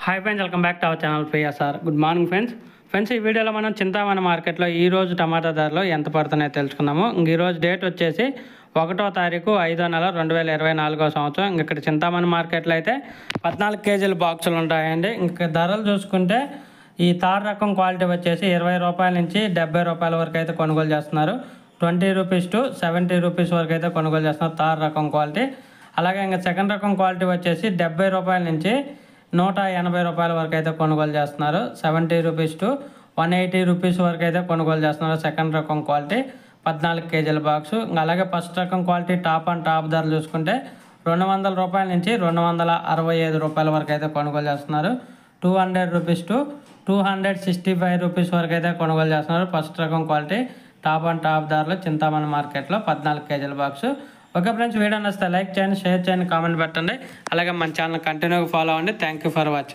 Hi friends, welcome back to our channel PSR. Good morning friends ఈ వీడియోలో మనం చింతామణి మార్కెట్లో ఈరోజు టమాటా ధరలు ఎంత పడుతున్నాయో తెలుసుకుందాము. ఈరోజు డేట్ వచ్చేసి 1వ తారీఖు 5వ నెల 2024వ సంవత్సరం. ఇక్కడ చింతామణి మార్కెట్లో అయితే 14 కేజీల బాక్సులు ఉంటాయండి. ఇంకా ధరలు చూసుకుంటే ఈ తార్ రకం క్వాలిటీ వచ్చేసి 20 రూపాయల నుంచి 70 రూపాయల వరకు అయితే కొనుగోలు చేస్తున్నారు. 20 రూపీస్ టు 70 రూపీస్ వరకు అయితే కొనుగోలు చేస్తున్నారు తార్ రకం క్వాలిటీ. అలాగే ఇంకా సెకండ్ రకం క్వాలిటీ వచ్చేసి 70 రూపాయల నుంచి 180 రూపాయల వరకు అయితే కొనుగోలు చేస్తున్నారు. 70 రూపీస్ టు 180 రూపీస్ వరకు అయితే కొనుగోలు చేస్తున్నారు సెకండ్ రకం క్వాలిటీ 14 కేజీల బాక్సు. అలాగే ఫస్ట్ రకం క్వాలిటీ టాప్ అండ్ టాప్ ధరలు చూసుకుంటే 200 రూపాయల నుంచి 265 రూపాయల వరకు అయితే కొనుగోలు చేస్తున్నారు. 200 రూపీస్ టు 265 రూపీస్ వరకు అయితే కొనుగోలు చేస్తున్నారు ఫస్ట్ రకం క్వాలిటీ టాప్ అండ్ టాప్ ధరలు చింతామణి మార్కెట్లో 14 కేజీల బాక్సు. ఓకే ఫ్రెండ్స్, వీడియో నచ్చితే లైక్ చేయండి, షేర్ చేయండి, కామెంట్ పెట్టండి. అలాగే మన ఛానల్ కంటిన్యూగా ఫాలో అవ్వండి. Thank you for watching.